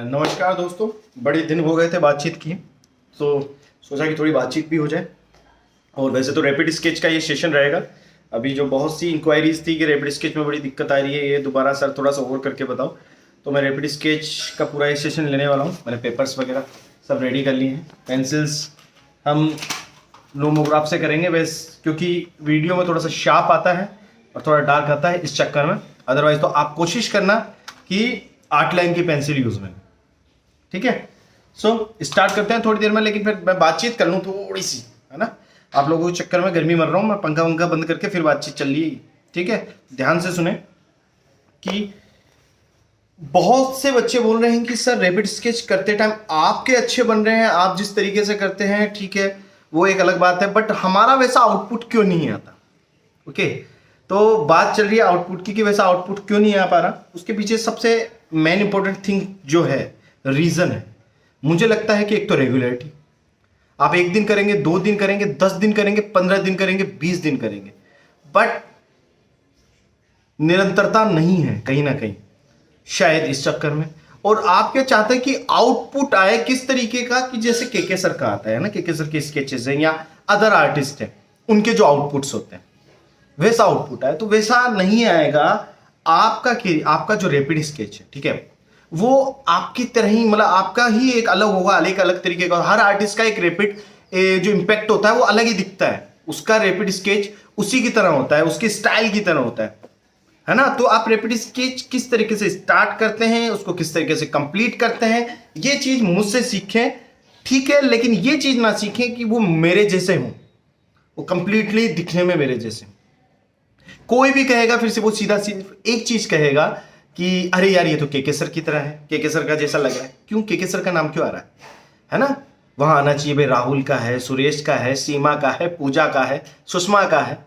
नमस्कार दोस्तों, बड़े दिन हो गए थे बातचीत की, तो सोचा कि थोड़ी बातचीत भी हो जाए। और वैसे तो रैपिड स्केच का ये सेशन रहेगा। अभी जो बहुत सी इंक्वायरीज थी कि रैपिड स्केच में बड़ी दिक्कत आ रही है, ये दोबारा सर थोड़ा सा और करके बताओ, तो मैं रैपिड स्केच का पूरा ये सेशन लेने वाला हूँ। मैंने पेपर्स वगैरह सब रेडी कर लिए हैं। पेंसिल्स हम नोमोग्राफ से करेंगे बस, क्योंकि वीडियो में थोड़ा सा शार्प आता है और थोड़ा डार्क आता है इस चक्कर में। अदरवाइज तो आप कोशिश करना कि 8 लाइन की पेंसिल यूज में, ठीक है। सो स्टार्ट करते हैं थोड़ी देर में, लेकिन फिर मैं बातचीत कर लूँ थोड़ी सी, है ना। आप लोगों के चक्कर में गर्मी मर रहा हूँ मैं, पंखा वंखा बंद करके फिर बातचीत चल रही है, ठीक है। ध्यान से सुने कि बहुत से बच्चे बोल रहे हैं कि सर रैपिड स्केच करते टाइम आपके अच्छे बन रहे हैं, आप जिस तरीके से करते हैं ठीक है, वो एक अलग बात है, बट हमारा वैसा आउटपुट क्यों नहीं आता। ओके, तो बात चल रही है आउटपुट की कि वैसा आउटपुट क्यों नहीं आ पा रहा। उसके पीछे सबसे मेन इंपॉर्टेंट थिंग जो है, रीजन है, मुझे लगता है कि एक तो रेगुलरिटी। आप 1 दिन करेंगे, 2 दिन करेंगे, 10 दिन करेंगे, 15 दिन करेंगे, 20 दिन करेंगे, बट निरंतरता नहीं है कहीं ना कहीं, शायद इस चक्कर में। और आप क्या चाहते हैं कि आउटपुट आए किस तरीके का, कि जैसे केके सर का आता है ना, केके सर के स्केचेस हैं या अदर आर्टिस्ट हैं, उनके जो आउटपुट्स होते हैं वैसा आउटपुट आए, तो वैसा नहीं आएगा। आपका जो रैपिड स्केच है, ठीक है, वो आपकी तरह ही, मतलब आपका ही एक अलग होगा, अलग अलग तरीके का। हर आर्टिस्ट का एक रैपिड जो इम्पैक्ट होता है वो अलग ही दिखता है। उसका रैपिड स्केच उसी की तरह होता है, उसके स्टाइल की तरह होता है ना। तो आप रैपिड स्केच किस तरीके से स्टार्ट करते हैं, उसको किस तरीके से कंप्लीट करते हैं, ये चीज मुझसे सीखें, ठीक है। लेकिन ये चीज ना सीखें कि वो मेरे जैसे हों, वो कंप्लीटली दिखने में मेरे जैसे। कोई भी कहेगा फिर से वो सीधा एक चीज कहेगा कि अरे यार ये तो केके सर की तरह है, केके सर का जैसा लग रहा है। क्यों केके सर का नाम क्यों आ रहा है ना। वहां आना चाहिए भाई, राहुल का है, सुरेश का है, सीमा का है, पूजा का है, सुषमा का है।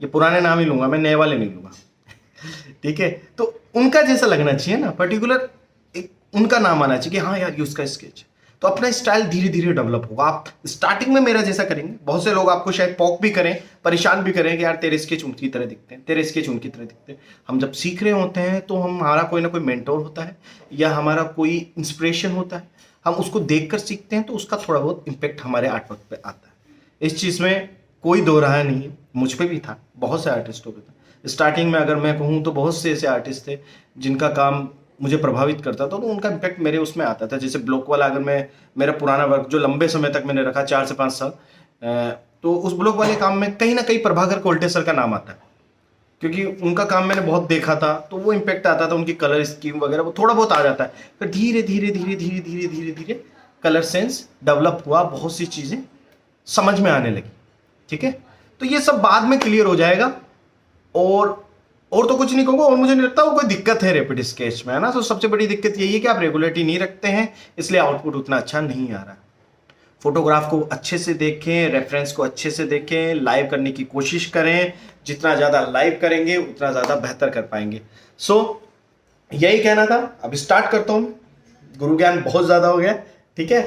ये पुराने नाम ही लूंगा मैं, नए वाले नहीं लूंगा ठीक है। तो उनका जैसा लगना चाहिए ना, पर्टिकुलर उनका नाम आना चाहिए कि हाँ यार ये उसका स्केच। तो अपना स्टाइल धीरे धीरे डेवलप होगा। आप स्टार्टिंग में मेरा जैसा करेंगे, बहुत से लोग आपको शायद पॉक भी करें, परेशान भी करें कि यार तेरे स्केच उनकी तरह दिखते हैं, तेरे स्केच उनकी तरह दिखते हैं। हम जब सीख रहे होते हैं तो हमारा कोई ना कोई मेंटोर होता है या हमारा कोई इंस्पिरेशन होता है, हम उसको देखकर सीखते हैं, तो उसका थोड़ा बहुत इम्पैक्ट हमारे आर्ट वर्क पे आता है। इस चीज़ में कोई दो राय नहीं है, मुझ पर भी था, बहुत से आर्टिस्टों पे था। स्टार्टिंग में अगर मैं कहूँ तो बहुत से ऐसे आर्टिस्ट थे जिनका काम मुझे प्रभावित करता था, तो उनका इम्पैक्ट मेरे उसमें आता था। जैसे ब्लॉक वाला, अगर मैं मेरा पुराना वर्क जो लंबे समय तक मैंने रखा, 4 से 5 साल, तो उस ब्लॉक वाले काम में कहीं ना कहीं प्रभाकर कोल्टे सर का नाम आता है, क्योंकि उनका काम मैंने बहुत देखा था, तो वो इम्पैक्ट आता था। उनकी कलर स्कीम वगैरह वो थोड़ा बहुत आ जाता है, फिर धीरे धीरे धीरे धीरे धीरे धीरे धीरे कलर सेंस डेवलप हुआ, बहुत सी चीज़ें समझ में आने लगी, ठीक है। तो ये सब बाद में क्लियर हो जाएगा। और तो कुछ नहीं कहूँगा, और मुझे नहीं लगता वो कोई दिक्कत है रैपिड स्केच में, है ना। तो सबसे बड़ी दिक्कत यही है कि आप रेगुलरिटी नहीं रखते हैं, इसलिए आउटपुट उतना अच्छा नहीं आ रहा है। फोटोग्राफ को अच्छे से देखें, रेफरेंस को अच्छे से देखें, लाइव करने की कोशिश करें। जितना ज़्यादा लाइव करेंगे उतना ज़्यादा बेहतर कर पाएंगे। यही कहना था। अब स्टार्ट करता हूँ, गुरु ज्ञान बहुत ज़्यादा हो गया, ठीक है।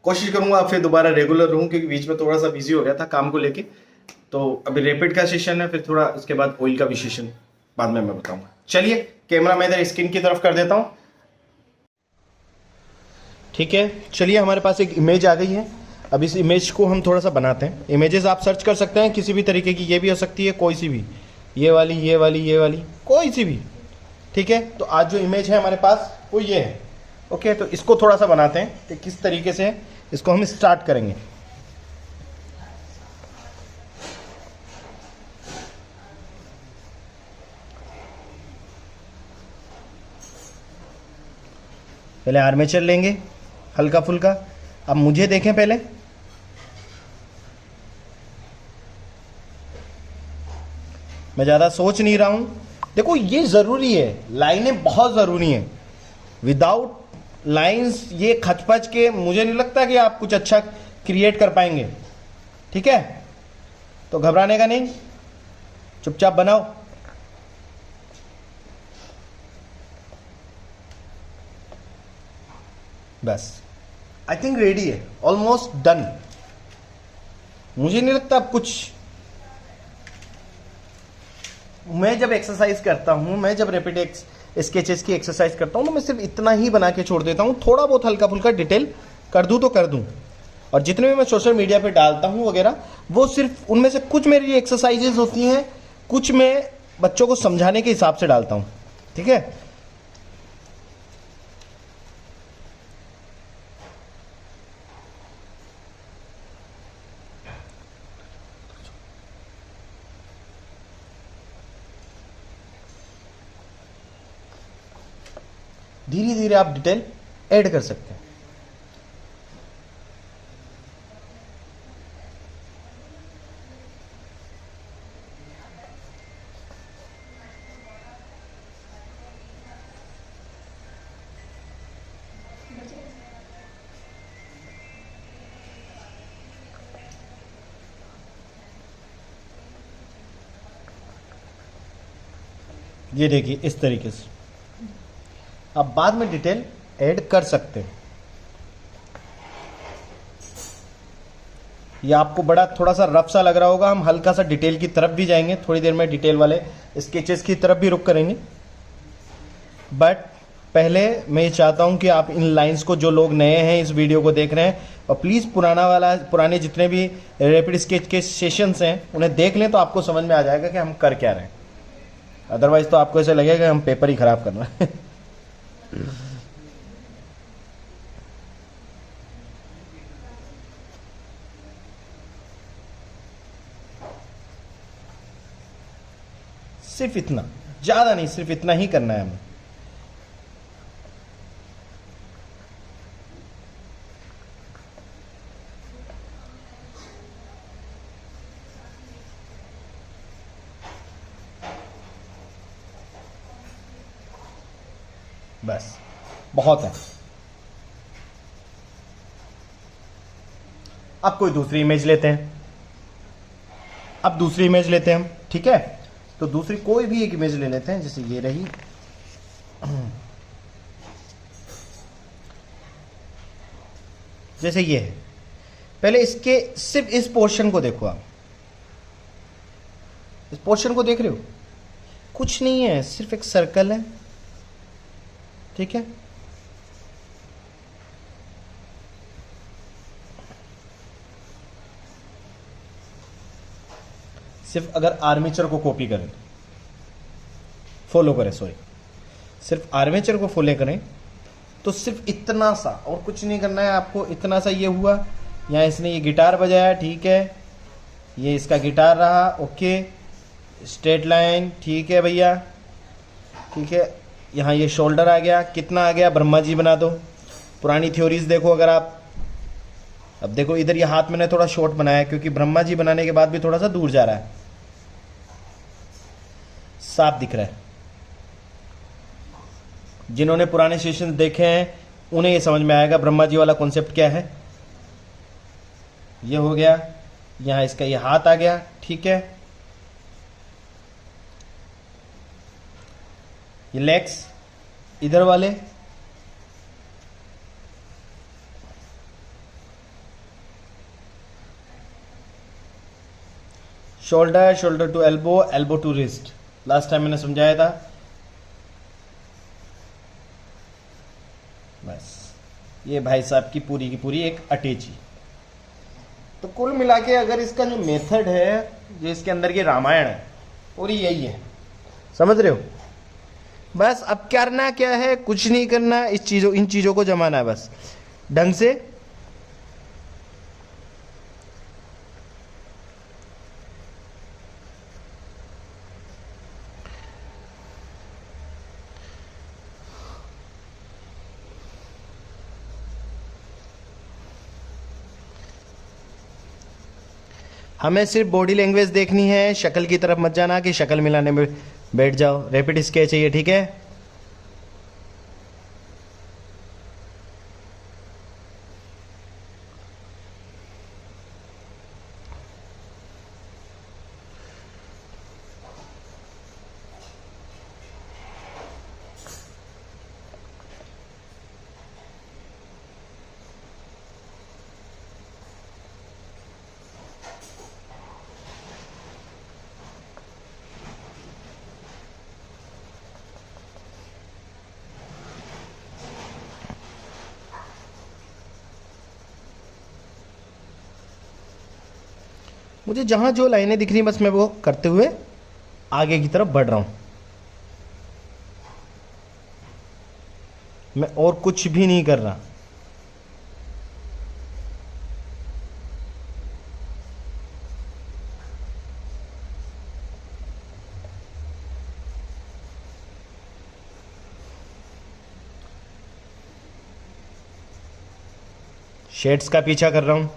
कोशिश करूँगा फिर दोबारा रेगुलर रहूँ, क्योंकि बीच में थोड़ा सा बिजी हो गया था काम को लेके। तो अभी रैपिड का सेशन है, फिर थोड़ा उसके बाद ऑयल का भी सेशन बाद में मैं बताऊंगा। चलिए कैमरा मैं इधर स्क्रीन की तरफ कर देता हूं, ठीक है। चलिए हमारे पास एक इमेज आ गई है। अब इस इमेज को हम थोड़ा सा बनाते हैं। इमेजेस आप सर्च कर सकते हैं किसी भी तरीके की, ये भी हो सकती है कोई सी भी, ये वाली, ये वाली, ये वाली, कोई सी भी, ठीक है। तो आज जो इमेज है हमारे पास वो ये है, ओके। तो इसको थोड़ा सा बनाते हैं कि किस तरीके से इसको हम स्टार्ट करेंगे। पहले आर्मेचर लेंगे हल्का फुल्का। अब मुझे देखें पहले, मैं ज़्यादा सोच नहीं रहा हूं। देखो ये ज़रूरी है, लाइनें बहुत ज़रूरी हैं। विदाउट लाइंस ये खचपच के मुझे नहीं लगता कि आप कुछ अच्छा क्रिएट कर पाएंगे, ठीक है। तो घबराने का नहीं, चुपचाप बनाओ। बस आई थिंक रेडी है, ऑलमोस्ट डन। मुझे नहीं लगता अब कुछ, मैं जब एक्सरसाइज करता हूं, मैं जब रैपिड स्केचेस की एक्सरसाइज करता हूँ तो मैं सिर्फ इतना ही बना के छोड़ देता हूँ, थोड़ा बहुत हल्का फुल्का डिटेल कर दूँ तो कर दूँ। और जितने भी मैं सोशल मीडिया पे डालता हूँ वगैरह, वो सिर्फ उनमें से कुछ मेरी एक्सरसाइजेज होती हैं, कुछ मैं बच्चों को समझाने के हिसाब से डालता हूँ। ठीक है, धीरे धीरे आप डिटेल ऐड कर सकते हैं। ये देखिए इस तरीके से आप बाद में डिटेल ऐड कर सकते हैं। ये आपको बड़ा थोड़ा सा रफ सा लग रहा होगा, हम हल्का सा डिटेल की तरफ भी जाएंगे, थोड़ी देर में डिटेल वाले स्केचेस की तरफ भी रुक करेंगे। बट पहले मैं ये चाहता हूं कि आप इन लाइंस को, जो लोग नए हैं इस वीडियो को देख रहे हैं, और प्लीज़ पुराने जितने भी रैपिड स्केच के सेशंस हैं उन्हें देख लें, तो आपको समझ में आ जाएगा कि हम कर क्या रहे हैं। अदरवाइज तो आपको ऐसा लगेगा कि हम पेपर ही खराब कर रहे हैं। सिर्फ इतना, ज्यादा नहीं, सिर्फ इतना ही करना है हमें। बस बहुत है। अब कोई दूसरी इमेज लेते हैं, अब दूसरी इमेज लेते हैं हम। ठीक है, तो दूसरी कोई भी एक इमेज ले लेते हैं, जैसे ये रही। जैसे ये है, पहले इसके सिर्फ इस पोर्शन को देखो आप, इस पोर्शन को देख रहे हो, कुछ नहीं है, सिर्फ एक सर्कल है। ठीक है, सिर्फ अगर आर्मेचर को कॉपी करें, फॉलो करें, सॉरी, सिर्फ आर्मेचर को फॉलो करें तो सिर्फ इतना सा, और कुछ नहीं करना है आपको। इतना सा ये हुआ, यहाँ इसने ये गिटार बजाया, ठीक है, ये इसका गिटार रहा, ओके, स्ट्रेट लाइन, ठीक है भैया, ठीक है। यहाँ ये शोल्डर आ गया, कितना आ गया, ब्रह्मा जी बना दो। पुरानी थ्योरीज देखो अगर आप, अब देखो इधर ये हाथ मैंने थोड़ा शॉर्ट बनाया क्योंकि ब्रह्मा जी बनाने के बाद भी थोड़ा सा दूर जा रहा है, साफ दिख रहा है। जिन्होंने पुराने सेशन देखे हैं उन्हें ये समझ में आएगा ब्रह्मा जी वाला कॉन्सेप्ट क्या है। ये हो गया, यहाँ इसका ये हाथ आ गया, ठीक है, ये लेग्स इधर वाले, shoulder, shoulder to elbow, elbow to wrist, last time मैंने समझाया था। बस ये भाई साहब की पूरी एक अटैची। तो कुल मिला के अगर इसका जो मेथड है, जो इसके अंदर की रामायण है, पूरी यही है, समझ रहे हो। बस अब करना क्या है, कुछ नहीं करना, इन चीजों को जमाना है बस ढंग से। हमें सिर्फ बॉडी लैंग्वेज देखनी है, शक्ल की तरफ मत जाना कि शक्ल मिलाने में बैठ जाओ। रैपिड स्केच है ये, ठीक है। मुझे जहाँ जो लाइनें दिख रही बस मैं वो करते हुए आगे की तरफ बढ़ रहा हूँ, मैं और कुछ भी नहीं कर रहा। शेड्स का पीछा कर रहा हूं।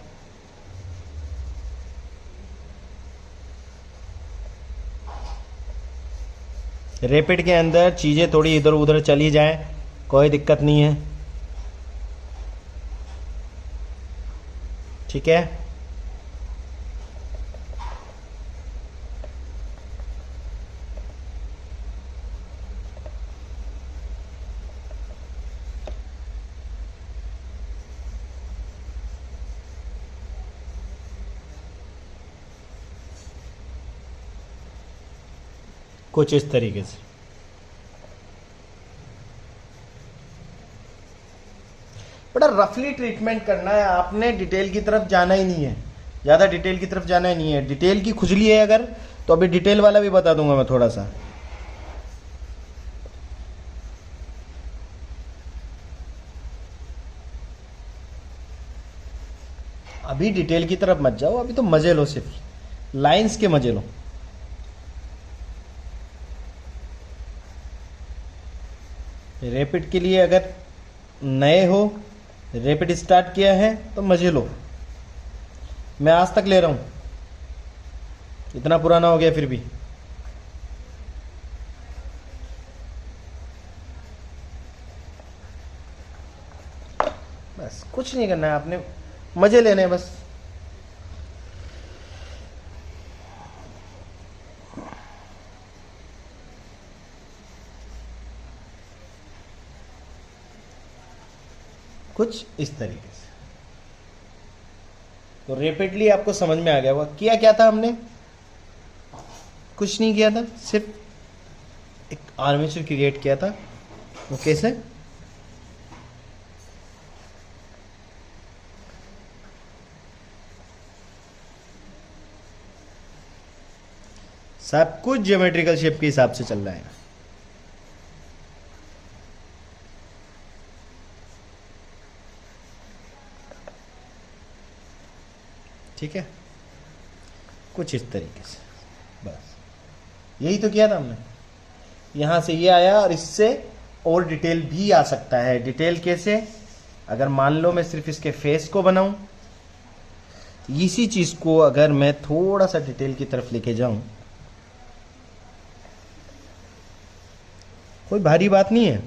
रैपिड के अंदर चीजें थोड़ी इधर उधर चली जाए, कोई दिक्कत नहीं है, ठीक है। कुछ इस तरीके से। बड़ा रफली ट्रीटमेंट करना है आपने, डिटेल की तरफ जाना ही नहीं है, ज़्यादा डिटेल की तरफ जाना ही नहीं है। डिटेल की खुजली है अगर, तो अभी डिटेल वाला भी बता दूंगा मैं थोड़ा सा। अभी डिटेल की तरफ मत जाओ, अभी तो मजे लो, सिर्फ लाइंस के मजे लो। रैपिड के लिए अगर नए हो, रैपिड स्टार्ट किया है तो मजे लो। मैं आज तक ले रहा हूं, इतना पुराना हो गया फिर भी। बस कुछ नहीं करना है आपने, मजे लेने हैं बस। कुछ इस तरीके से। तो रैपिडली आपको समझ में आ गया होगा किया क्या था हमने। कुछ नहीं किया था, सिर्फ एक आर्मेचर क्रिएट किया था। वो कैसे, सब कुछ ज्योमेट्रिकल शेप के हिसाब से चल रहा है। ठीक है, कुछ इस तरीके से, बस यही तो किया था हमने। यहां से ये आया और इससे और डिटेल भी आ सकता है। डिटेल कैसे, अगर मान लो मैं सिर्फ इसके फेस को बनाऊं, इसी चीज को अगर मैं थोड़ा सा डिटेल की तरफ लेके जाऊं, कोई भारी बात नहीं है।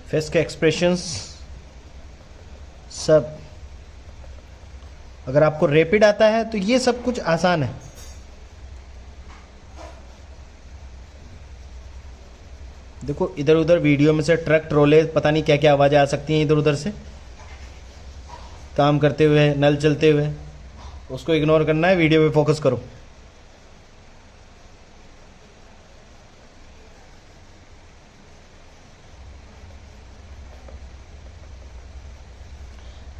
फेस के एक्सप्रेशंस सब, अगर आपको रैपिड आता है तो ये सब कुछ आसान है। देखो इधर उधर वीडियो में से ट्रक ट्रोले पता नहीं क्या क्या आवाज़ें आ सकती हैं इधर उधर से, काम करते हुए, नल चलते हुए, उसको इग्नोर करना है, वीडियो पे फोकस करो।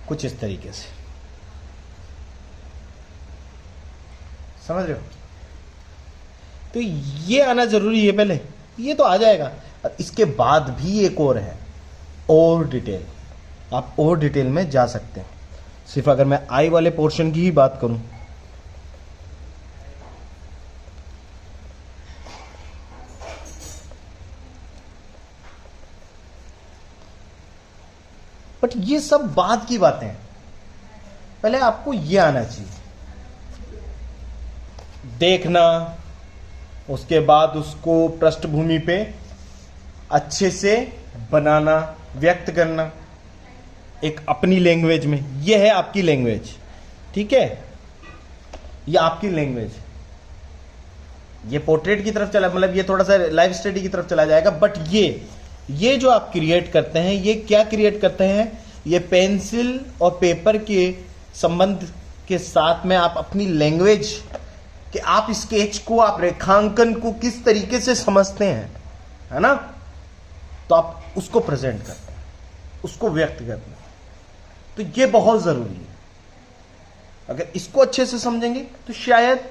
कुछ इस तरीके से, समझ रहे हो। तो ये आना जरूरी है पहले, ये तो आ जाएगा। और इसके बाद भी एक और है, और डिटेल, आप और डिटेल में जा सकते हैं। सिर्फ अगर मैं आई वाले पोर्शन की ही बात करूं, बट ये सब बाद की बातें हैं, पहले आपको ये आना चाहिए, देखना, उसके बाद उसको पृष्ठभूमि पे अच्छे से बनाना, व्यक्त करना एक अपनी लैंग्वेज में। ये है आपकी लैंग्वेज, ठीक है, ये आपकी लैंग्वेज। ये पोर्ट्रेट की तरफ चला, मतलब ये थोड़ा सा लाइफ स्टडी की तरफ चला जाएगा, बट ये जो आप क्रिएट करते हैं, ये क्या क्रिएट करते हैं, ये पेंसिल और पेपर के संबंध के साथ में आप अपनी लैंग्वेज कि आप स्केच को, आप रेखांकन को किस तरीके से समझते हैं, है ना, तो आप उसको प्रेजेंट करते हैं, उसको व्यक्त करते हैं। तो ये बहुत जरूरी है। अगर इसको अच्छे से समझेंगे तो शायद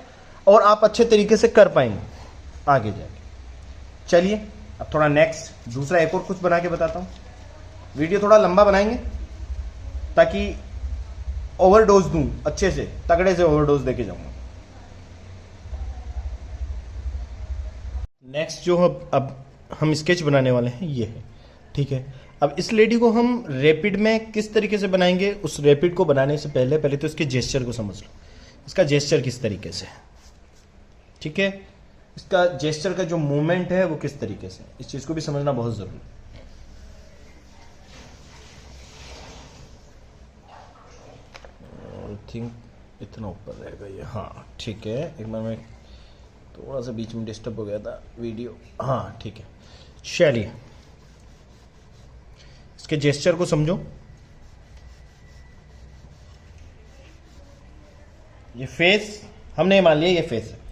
और आप अच्छे तरीके से कर पाएंगे आगे जाके। चलिए अब थोड़ा नेक्स्ट दूसरा एक और कुछ बना के बताता हूं। वीडियो थोड़ा लंबा बनाएंगे ताकि ओवरडोज दूं, अच्छे से तगड़े से ओवरडोज देके जाऊंगा। नेक्स्ट जो अब हम स्केच बनाने वाले हैं ये है, ठीक है। अब इस लेडी को हम रैपिड में किस तरीके से बनाएंगे, उस रैपिड को बनाने से पहले तो इसके जेस्चर को समझ लो, इसका जेस्चर किस तरीके से है, ठीक है, इसका जेस्चर का जो मूवमेंट है वो किस तरीके से, इस चीज को भी समझना बहुत जरूरी है। आई थिंक इतना ऊपर रहेगा ये, हाँ ठीक है। एक बार मैं थोड़ा सा बीच में डिस्टर्ब हो गया था वीडियो, हाँ ठीक है। चलिए इसके जेस्चर को समझो। ये फेस हमने मान लिया, ये फेस है,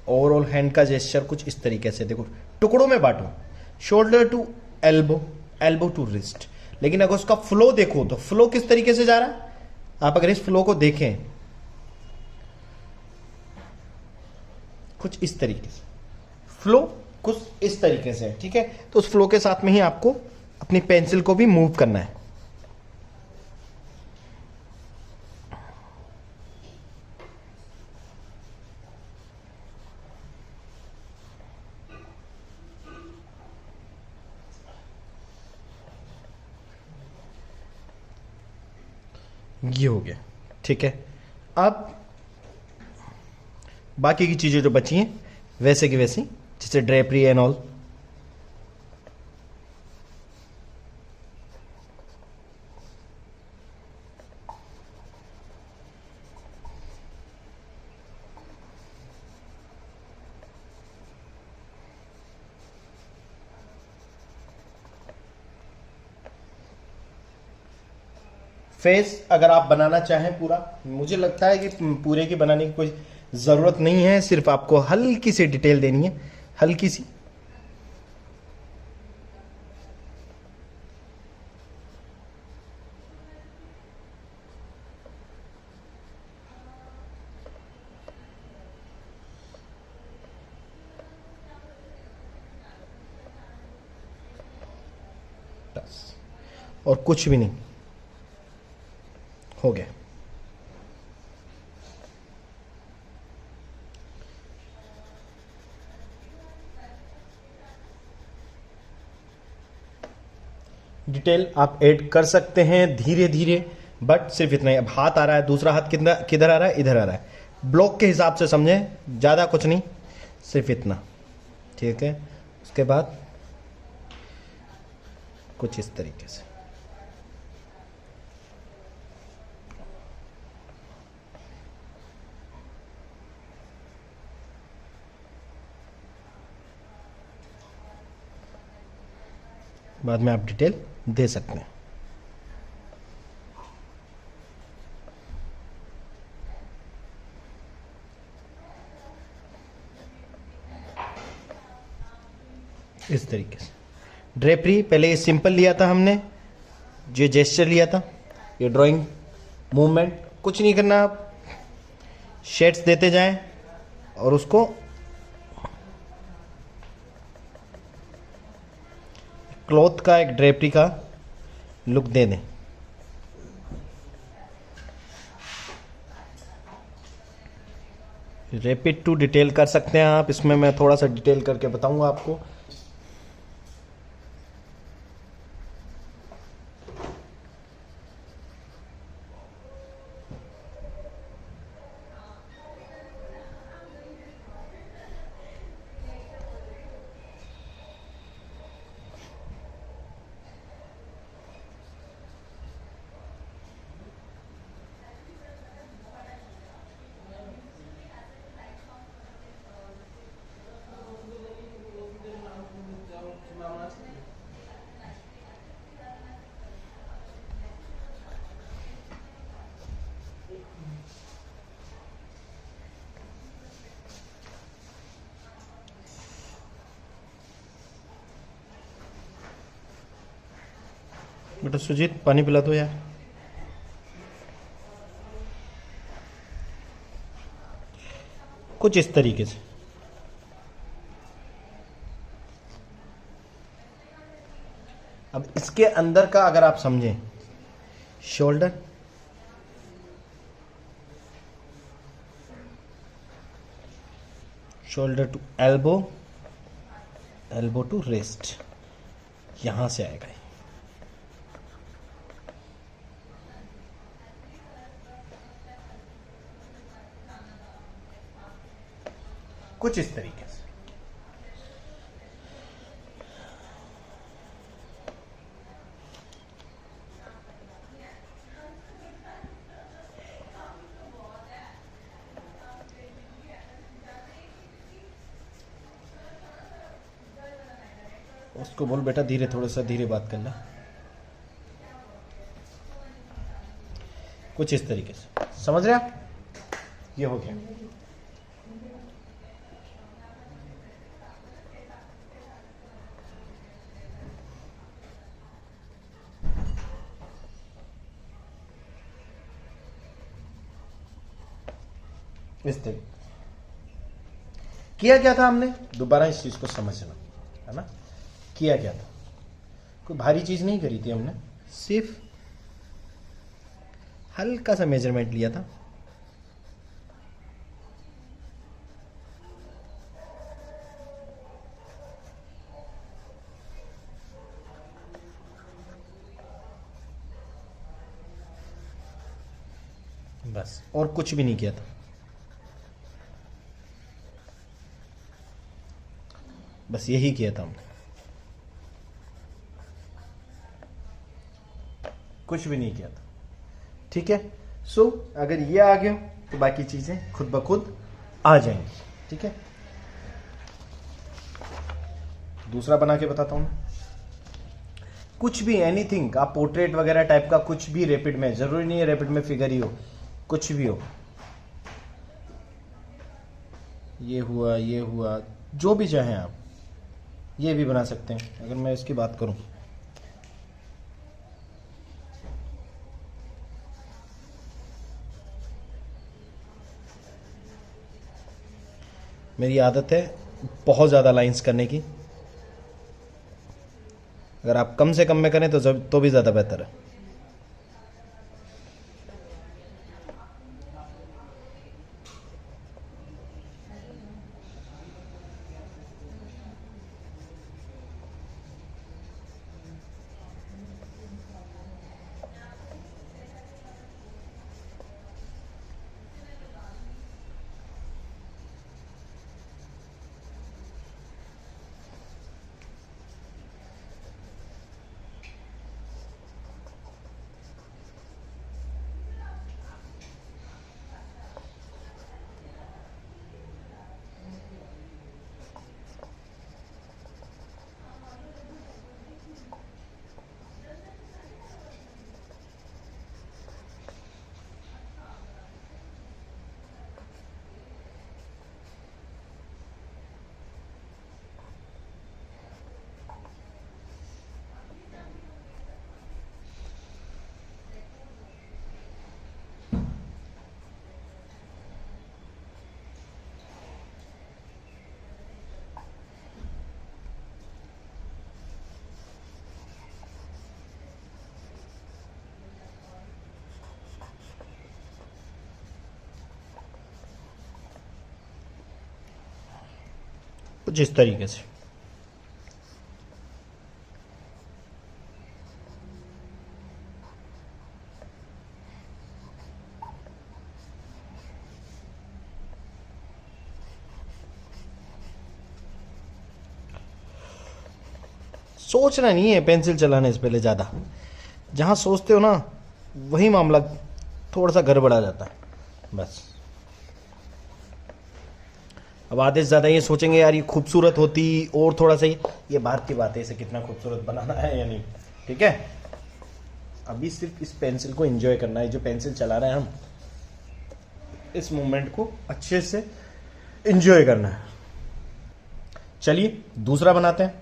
ओवरऑल हैंड का जेस्चर कुछ इस तरीके से, देखो टुकड़ों में बांटो, shoulder to elbow, elbow to wrist. लेकिन अगर उसका फ्लो देखो तो फ्लो किस तरीके से जा रहा है, आप अगर इस फ्लो को देखें कुछ इस तरीके से, फ्लो कुछ इस तरीके से, ठीक है। तो उस फ्लो के साथ में ही आपको अपनी पेंसिल को भी मूव करना है। ये हो गया, ठीक है। अब बाकी की चीजें जो बची हैं वैसे की वैसी, जैसे ड्रेपरी एंड ऑल, फेस अगर आप बनाना चाहें पूरा, मुझे लगता है कि पूरे की बनाने की कोई ज़रूरत नहीं है, सिर्फ आपको हल्की सी डिटेल देनी है, हल्की सी। बस, और कुछ भी नहीं, हो गया। डिटेल आप ऐड कर सकते हैं धीरे धीरे, बट सिर्फ इतना ही। अब हाथ आ रहा है, दूसरा हाथ किधर किधर आ रहा है, इधर आ रहा है। ब्लॉक के हिसाब से समझें, ज़्यादा कुछ नहीं, सिर्फ इतना, ठीक है। उसके बाद कुछ इस तरीके से। बाद में आप डिटेल दे सकते हैं। इस तरीके से ड्रेपरी, पहले ये सिंपल लिया था हमने, जो जेस्चर लिया था, ये ड्राइंग मूवमेंट, कुछ नहीं करना, आप शेड्स देते जाएं और उसको क्लॉथ का, एक ड्रेपरी का लुक दे दें। रैपिड टू डिटेल कर सकते हैं आप, इसमें मैं थोड़ा सा डिटेल करके बताऊंगा आपको। बेटा सुजीत पानी पिला दो यार। कुछ इस तरीके से। अब इसके अंदर का अगर आप समझें, shoulder, shoulder to elbow, elbow to wrist, यहां से आएगा ये। कुछ इस तरीके से। उसको बोल बेटा धीरे, थोड़ा सा धीरे बात करना। कुछ इस तरीके से, समझ रहे आप? ये हो गया। इस तरीके किया क्या था हमने, दोबारा इस चीज को समझना है ना। किया क्या था, कोई भारी चीज नहीं करी थी हमने, सिर्फ हल्का सा मेजरमेंट लिया था। बस, और कुछ भी नहीं किया था। बस यही किया था हमने, कुछ भी नहीं किया था। ठीक है। सो अगर ये आ गया तो बाकी चीजें खुद ब खुद आ जाएंगी। ठीक है। दूसरा बना के बताता हूं। कुछ भी, एनीथिंग, आप पोर्ट्रेट वगैरह टाइप का कुछ भी रैपिड में, जरूरी नहीं है रैपिड में फिगर ही हो, कुछ भी हो, ये हुआ, ये हुआ, जो भी चाहें आप, ये भी बना सकते हैं। अगर मैं इसकी बात करूं, मेरी आदत है बहुत ज़्यादा लाइंस करने की। अगर आप कम से कम में करें तो भी ज़्यादा बेहतर है। कुछ इस तरीके से। सोचना नहीं है पेंसिल चलाने से पहले ज़्यादा, जहाँ सोचते हो ना वही मामला थोड़ा सा गड़बड़ा जाता है बस। अब आधे से ज़्यादा ये सोचेंगे यार ये खूबसूरत होती और थोड़ा सा ये बात की बात है, इसे कितना खूबसूरत बनाना है या नहीं, ठीक है। अभी सिर्फ इस पेंसिल को एंजॉय करना है, जो पेंसिल चला रहे हैं हम, इस मोमेंट को अच्छे से एंजॉय करना है। चलिए दूसरा बनाते हैं।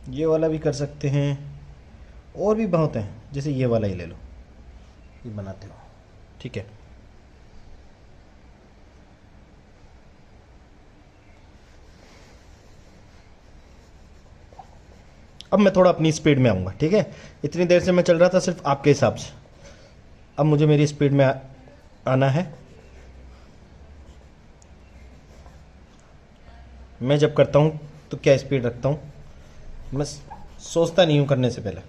ये वाला भी कर सकते हैं, और भी बहुत हैं, जैसे ये वाला ही ले लो, ये बनाते हो, ठीक है। अब मैं थोड़ा अपनी स्पीड में आऊँगा, ठीक है। इतनी देर से मैं चल रहा था सिर्फ आपके हिसाब से, अब मुझे मेरी स्पीड में आना है। मैं जब करता हूँ तो क्या स्पीड रखता हूँ, मैं सोचता नहीं हूँ करने से पहले।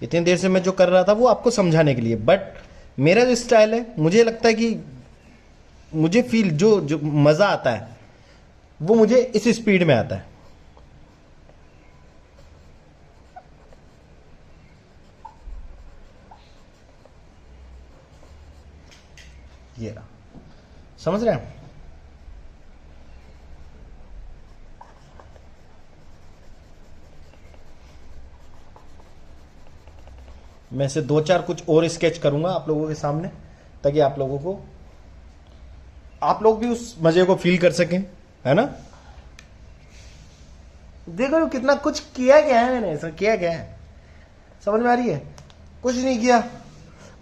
इतनी देर से मैं जो कर रहा था वो आपको समझाने के लिए, बट मेरा जो स्टाइल है, मुझे लगता है कि मुझे फील जो जो मज़ा आता है वो मुझे इस स्पीड में आता है। ये रहा, समझ रहे हैं। मैं से दो चार कुछ और स्केच करूंगा आप लोगों के सामने, ताकि आप लोग भी उस मजे को फील कर सकें, है ना। देखो कितना कुछ किया गया है, मैंने ऐसा किया गया है, समझ में आ रही है। कुछ नहीं किया,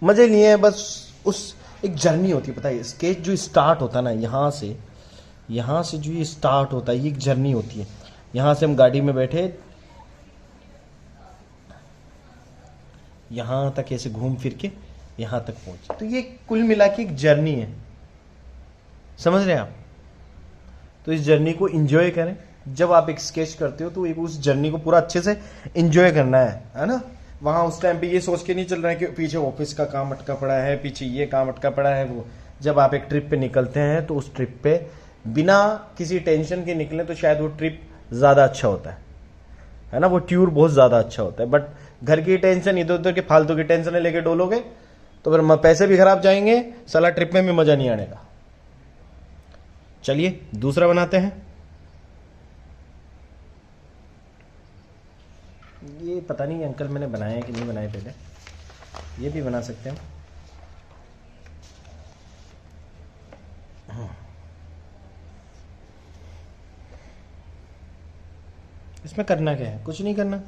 मजे लिए हैं बस। उस एक जर्नी होती है, पता है, स्केच जो स्टार्ट होता है ना, यहाँ से जो ये स्टार्ट होता है, ये एक जर्नी होती है। यहाँ से हम गाड़ी में बैठे यहाँ तक ऐसे घूम फिर के यहाँ तक पहुंचे, तो ये कुल मिला के एक जर्नी है, समझ रहे हैं आप। तो इस जर्नी को एंजॉय करें। जब आप एक स्केच करते हो तो एक उस जर्नी को पूरा अच्छे से एंजॉय करना है ना। वहाँ उस टाइम पे ये सोच के नहीं चल रहा है कि पीछे ऑफिस का काम अटका पड़ा है, पीछे ये काम अटका पड़ा है। वो जब आप एक ट्रिप पे निकलते हैं तो उस ट्रिप पे बिना किसी टेंशन के निकले तो शायद वो ट्रिप ज़्यादा अच्छा होता है ना। वो टूर बहुत ज़्यादा अच्छा होता है। बट घर की टेंशन, इधर उधर के फालतू की टेंशन लेके डोलोगे तो फिर पैसे भी खराब जाएंगे, साला ट्रिप में भी मज़ा नहीं आने का। चलिए दूसरा बनाते हैं। ये पता नहीं अंकल मैंने बनाया है कि नहीं बनाया पहले, ये भी बना सकते हैं। इसमें करना क्या है, कुछ नहीं करना।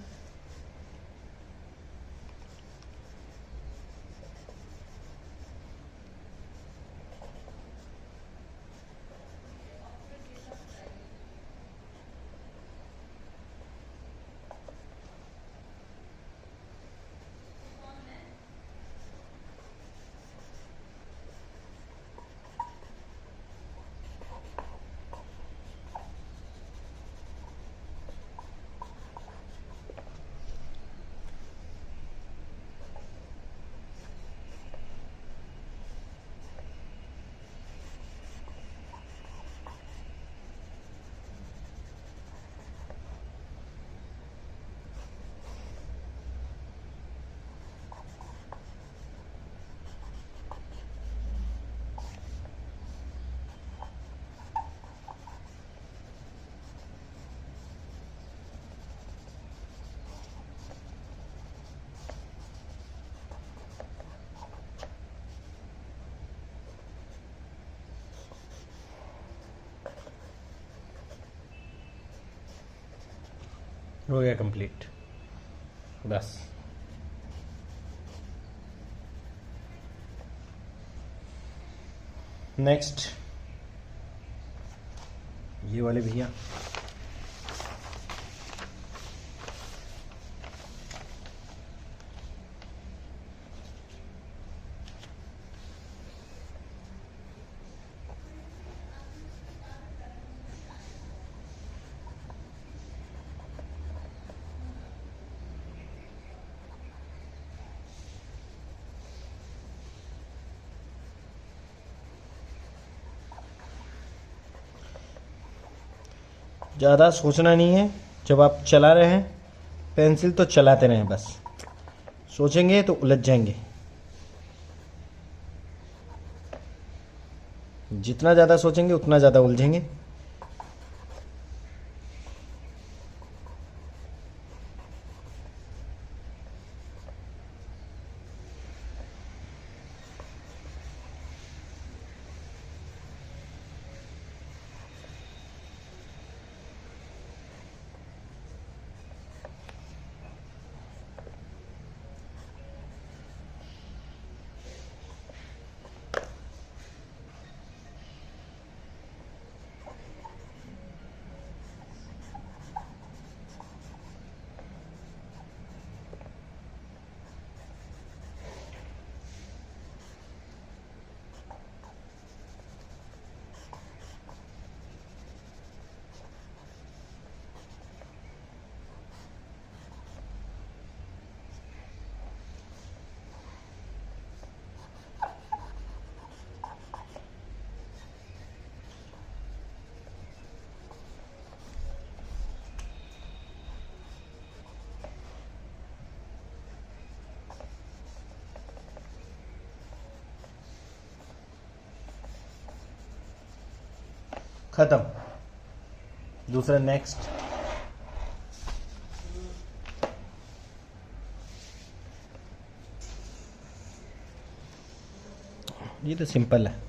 हो गया कंप्लीट, बस। नेक्स्ट ये वाले भैया, ज़्यादा सोचना नहीं है। जब आप चला रहे हैं पेंसिल तो चलाते रहें बस, सोचेंगे तो उलझ जाएंगे। जितना ज़्यादा सोचेंगे उतना ज़्यादा उलझेंगे। खत्म। दूसरा नेक्स्ट। ये तो सिंपल है।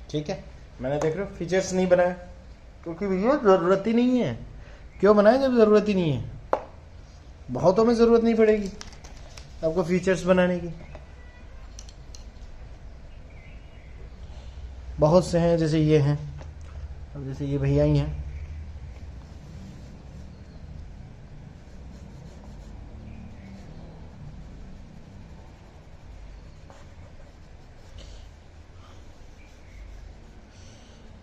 ठीक है, मैंने देख रहे हो फीचर्स नहीं बनाया क्योंकि भैया ज़रूरत ही नहीं है। क्यों बनाया जब ज़रूरत ही नहीं है? बहुतों में ज़रूरत नहीं पड़ेगी आपको फीचर्स बनाने की। बहुत से हैं, जैसे ये हैं, अब जैसे ये भैया ही हैं।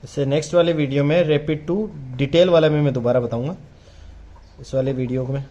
इससे नेक्स्ट वाले वीडियो में रैपिड टू डिटेल वाला में मैं दोबारा बताऊंगा। इस वाले वीडियो में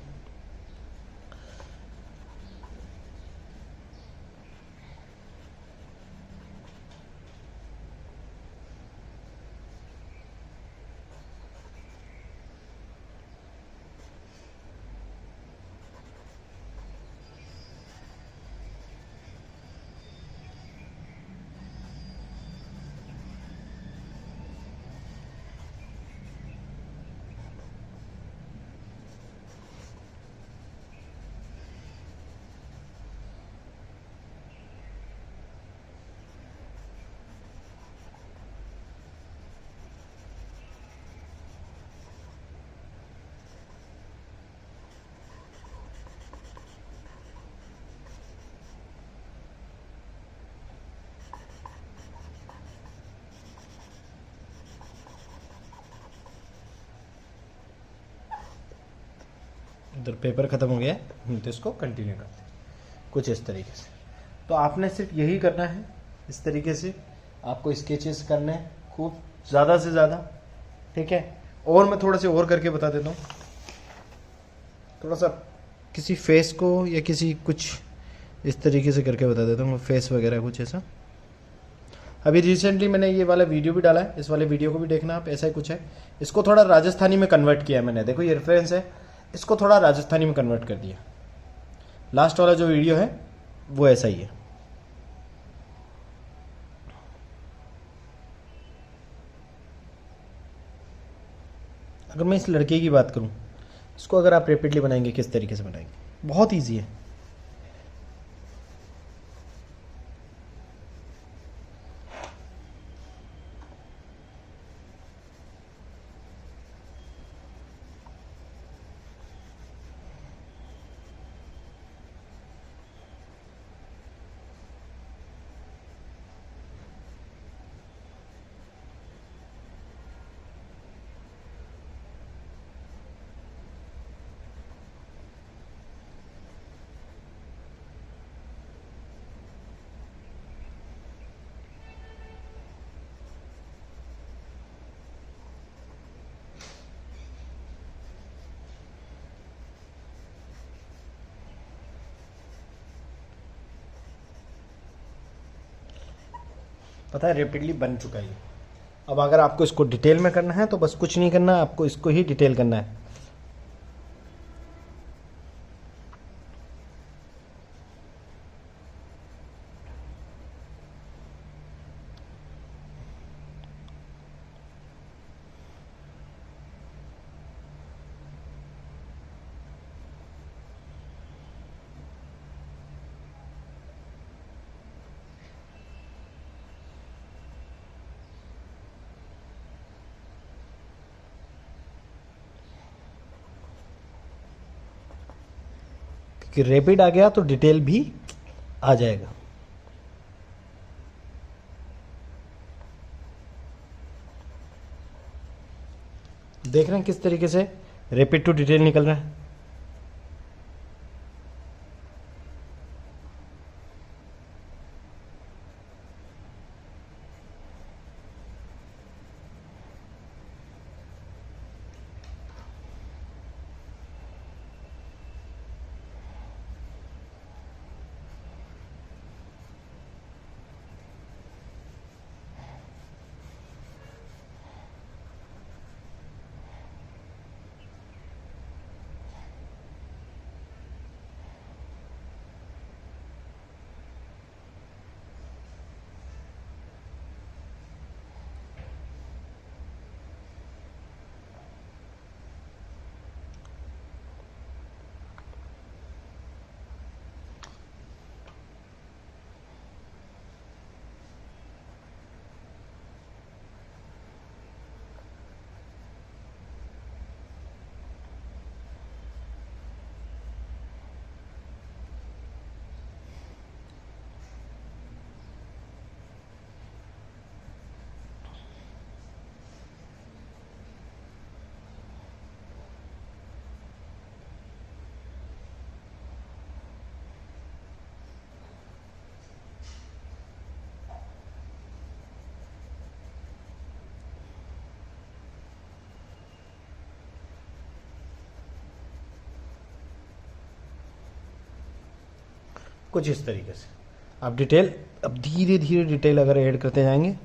इधर पेपर ख़त्म हो गया है तो इसको कंटिन्यू करते हैं कुछ इस तरीके से। तो आपने सिर्फ यही करना है, इस तरीके से आपको स्केचेस करने हैं खूब ज़्यादा से ज़्यादा। ठीक है, और मैं थोड़ा से और करके बता देता हूँ। थोड़ा सा किसी फेस को या किसी कुछ इस तरीके से करके बता देता हूँ, फेस वगैरह कुछ ऐसा। अभी रिसेंटली मैंने ये वाला वीडियो भी डाला है, इस वाले वीडियो को भी देखना आप। ऐसा ही कुछ है, इसको थोड़ा राजस्थानी में कन्वर्ट किया मैंने। देखो ये रेफरेंस है, इसको थोड़ा राजस्थानी में कन्वर्ट कर दिया। लास्ट वाला जो वीडियो है वो ऐसा ही है। अगर मैं इस लड़के की बात करूं, इसको अगर आप रैपिडली बनाएंगे, किस तरीके से बनाएंगे? बहुत ईजी है। पता है, रैपिडली बन चुका है ये। अब अगर आपको इसको डिटेल में करना है तो बस कुछ नहीं करना, आपको इसको ही डिटेल करना है। क्योंकि रैपिड आ गया तो डिटेल भी आ जाएगा। देख रहे हैं किस तरीके से रैपिड टू डिटेल निकल रहा है। कुछ इस तरीके से आप डिटेल, अब धीरे धीरे डिटेल अगर ऐड करते जाएंगे,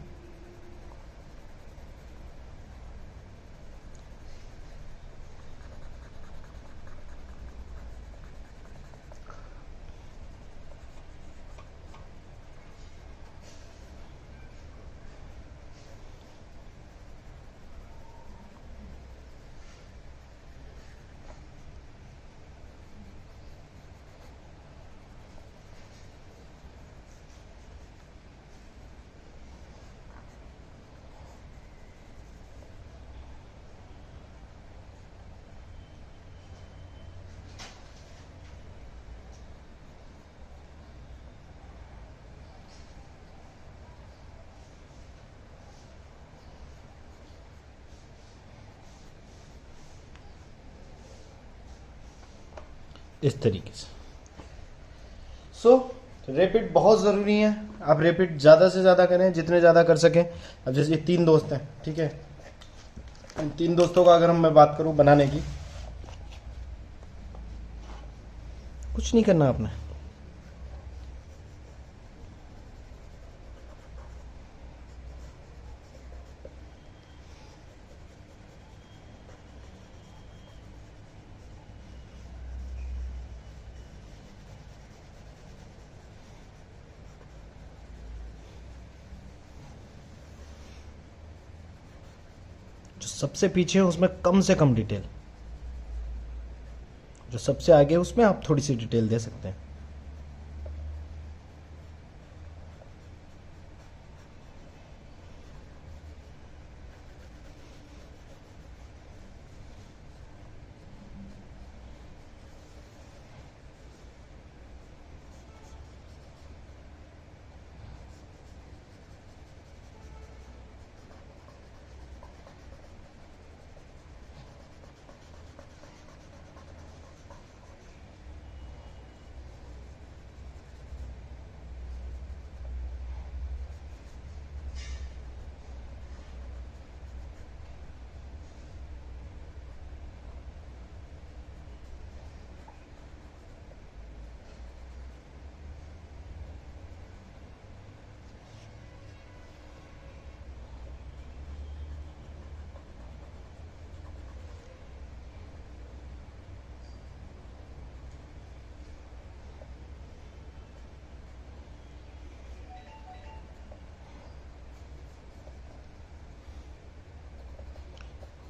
इस तरीके से। सो रैपिड बहुत ज़रूरी है। आप रैपिड ज़्यादा से ज़्यादा करें, जितने ज़्यादा कर सकें। अब जैसे ये 3 दोस्त हैं, ठीक है, इन 3 दोस्तों का अगर मैं बात करूं बनाने की, कुछ नहीं करना आपने, जो सबसे पीछे है उसमें कम से कम डिटेल, जो सबसे आगे है उसमें आप थोड़ी सी डिटेल दे सकते हैं।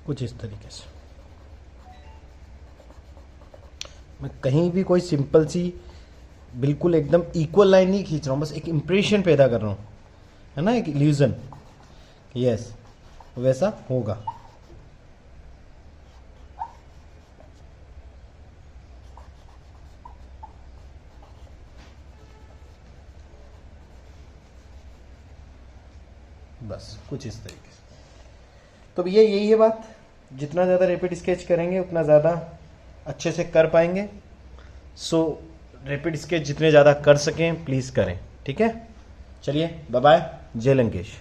कुछ इस तरीके से मैं कहीं भी कोई सिंपल सी बिल्कुल एकदम इक्वल लाइन नहीं खींच रहा हूँ, बस एक इंप्रेशन पैदा कर रहा हूँ, है ना, एक इल्यूजन। यस, वैसा होगा। बस कुछ इस तरीके से। तो भैया यही है बात, जितना ज़्यादा रैपिड स्केच करेंगे उतना ज़्यादा अच्छे से कर पाएंगे। सो रैपिड स्केच जितने ज़्यादा कर सकें प्लीज़ करें, ठीक है। चलिए बाय बाय, जय लंकेश।